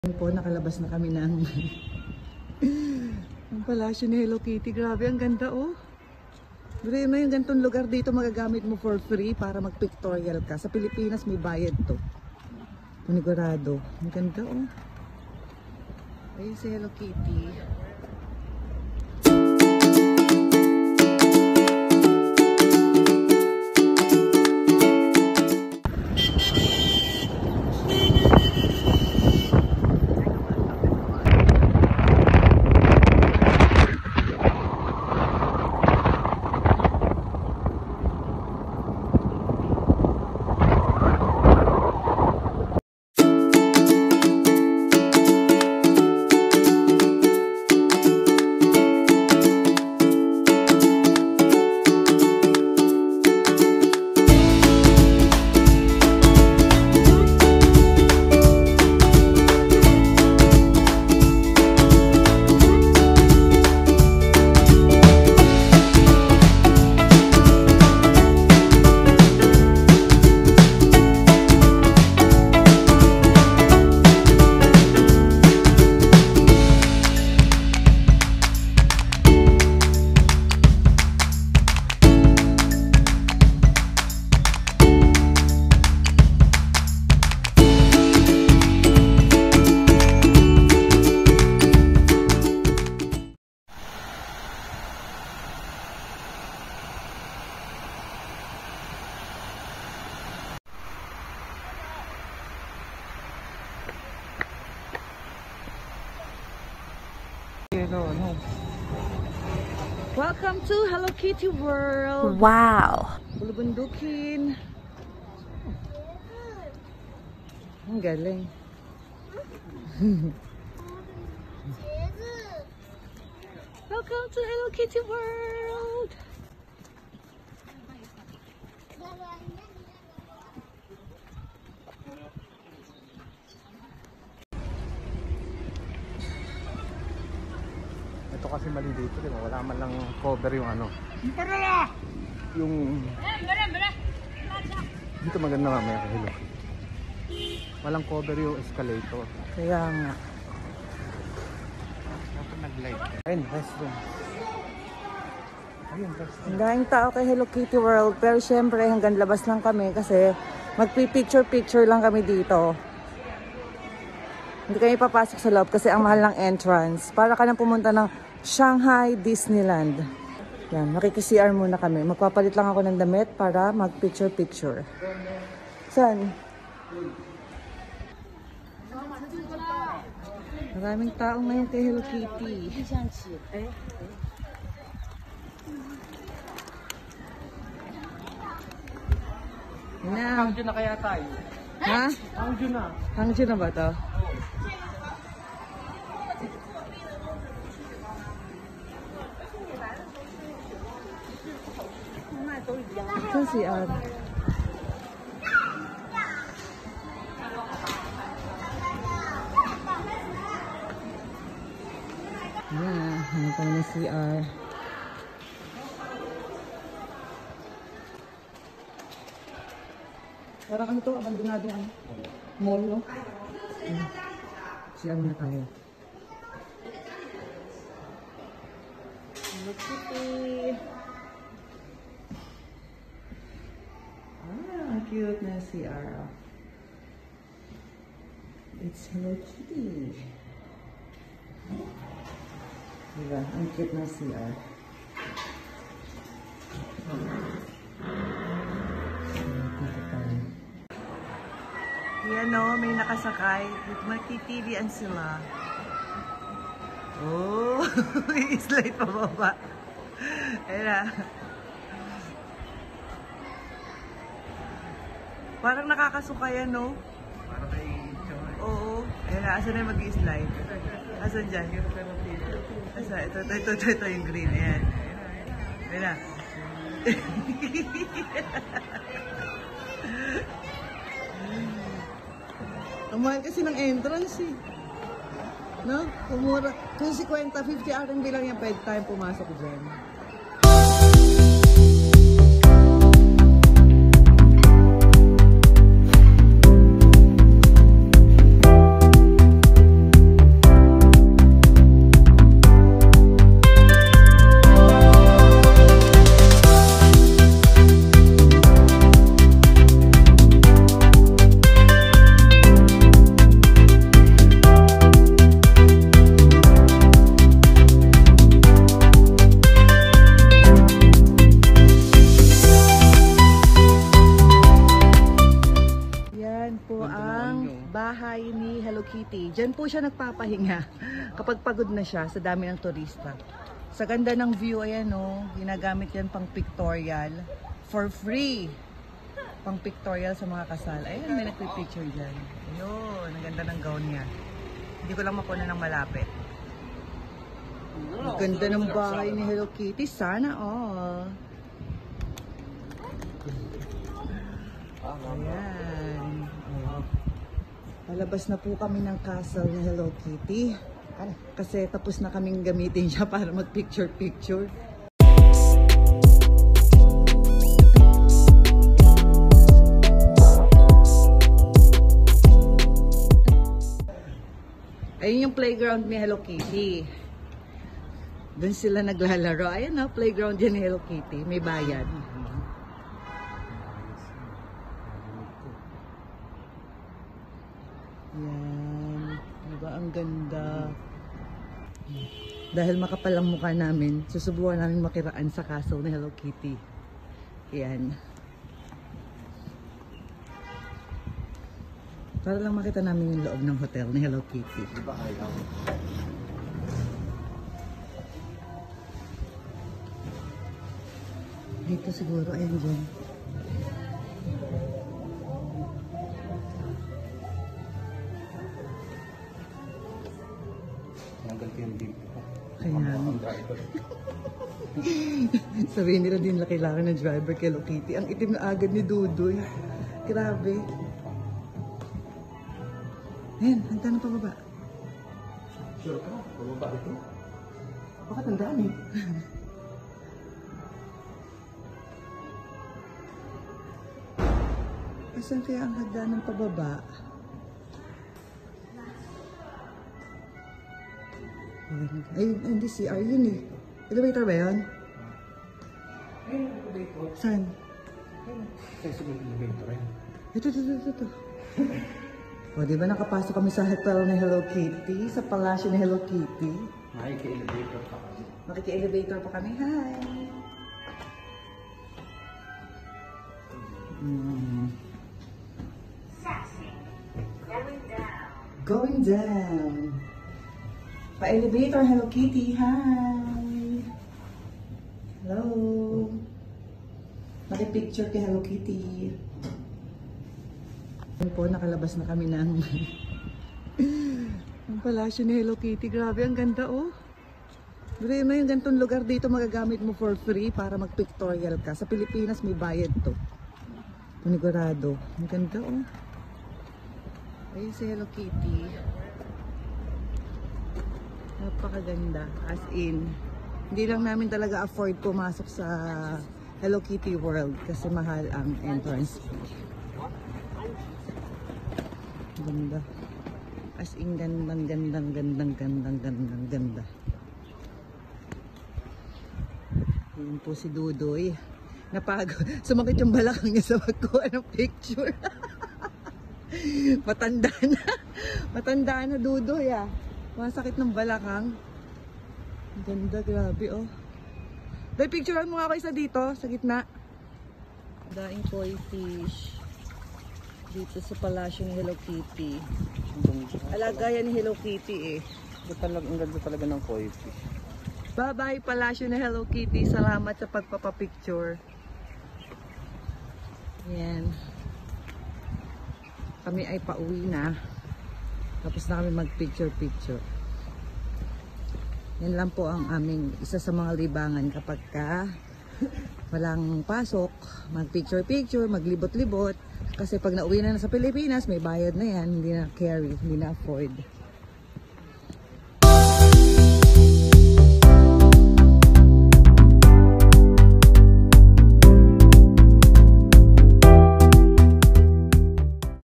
Po, nakalabas na kami ng ang palasyo ni Hello Kitty. Grabe, ang ganda oh. Grabe na yung gantong lugar dito, magagamit mo for free para mag-pictorial ka. Sa Pilipinas may bayad to. Panigurado. Ang ganda oh. Ayun si Hello Kitty. Welcome to Hello Kitty World. Wow. Bulubundukin. Ang galing. Welcome to Hello Kitty World. Ito kasi mali dito, di ba? Wala man lang cover yung ano. Yung dito maganda mamaya kahilo. Walang cover yung escalator. Kaya nga. Dapat nag-light. Ayun, restroom. Ayun, restroom. Ang daming tao kay Hello Kitty World, pero syempre hanggang labas lang kami kasi magpi-picture-picture lang kami dito. Hindi kami papasok sa loob kasi ang mahal ng entrance. Para ka nang pumunta ng Shanghai Disneyland. Yan, makiki-CR muna kami. Magpapalit lang ako ng damit para mag-picture-picture. Saan? Maraming tao ngayon kay Hello Kitty. Na. Hangzhou na kaya tayo? Ha? Hangzhou na. Hangzhou na ba to? Saan si Ar? Yan, hanap kami ng CR. Parang ano to, abandonado ano? Mall, no? CR na tayo. Hello Kitty! Ah, ang cute na CR. It's Hello Kitty. Diba? Ang cute na CR. Yan o, may nakasakay. Magtitivian sila. Oh, i-slide pa baba. Ayan na. Parang nakakasukayan, no? Para kay Joy. Oo. Ayan na, asan na yung mag-i-slide? Asan dyan? Asa? Ito yung green. Ayan. Ayan na. Ang mahal kasi ng entrance eh. No? Kumura. Kung 50 RMB lang yung pwede tayong pumasok dyan. Kitty. Diyan po siya nagpapahinga kapag pagod na siya sa dami ng turista. Sa ganda ng view, ayan o, ginagamit yan pang pictorial for free. Pang pictorial sa mga kasal. Ayan, may nagpipicture dyan. Ayun, ang ganda ng gown niya. Hindi ko lang makuha ng malapit. Ang ganda ng bahay ni Hello Kitty. Sana all. Ayan. Oh. Palabas na po kami ng castle ni Hello Kitty. Kasi tapos na kaming gamitin siya para mag-picture-picture. Ayun yung playground ni Hello Kitty. Doon sila naglalaro. Ayan na, playground yan ni Hello Kitty. May bayad. Yan. Diba? Ang ganda. Dahil makapal ang mukha namin, susubukan namin makiraan sa castle ni Hello Kitty. Yan. Para lang makita namin yung loob ng hotel ni Hello Kitty. Diba ayaw? Dito siguro, ayan dyan. Tinagal ko yung dito. Kaya Ang driver. sabihin nila din na kailangan ng driver kay Hello Kitty. Ang itim na agad ni Dudoy. Grabe. Ayan, hanggang na pababa. Sure ka? Pababa ito? Bakit ang dami? Asan kaya ang hagdan ng pababa? Ay, hindi CR yun eh. Elevator ba yun? Ayun, elevator. Saan? Kaya siguro elevator rin. Ito. O, di ba nakapasok kami sa hotel ni Hello Kitty? Sa palasyo ni Hello Kitty? Makiki-elevator pa kami. Makiki-elevator pa kami. Hi! Going down. Pa-elevator, Hello Kitty. Hi! Hello! Nakipicture kay Hello Kitty. Ayun po, nakalabas na kami ng ang palasyo ni Hello Kitty. Grabe, ang ganda oh. Grabe mo yung gantong lugar dito magagamit mo for free para mag-pictorial ka. Sa Pilipinas may bayad to. Panigurado. Ang ganda oh. Ayun si Hello Kitty. Napakaganda. As in, hindi lang namin talaga afford pumasok sa Hello Kitty World kasi mahal ang entrance fee. Ganda. As in, gandang. Yun po si Dudoy. Napagod. Sumakit yung balakang niya sa pagkuha ng picture. Matanda na. Matanda na Dudoy ah. Masakit ng balakang. Ganda, grabe oh. Doy, picturean mo nga ako isa dito, sa gitna. Daing koi fish. Dito sa palasyo ni Hello Kitty. Alaga yan ni Hello Kitty eh. Ang ganda talaga ng koi fish. Bye-bye palasyo ni Hello Kitty. Salamat sa pagpapapicture. Yan. Kami ay pauwi na. Tapos na kami mag-picture-picture. Yan lang po ang aming isa sa mga libangan kapag ka walang pasok, mag-picture-picture, maglibot-libot. Kasi pag nauwi na sa Pilipinas, may bayad na yan, hindi na carry, hindi na afford.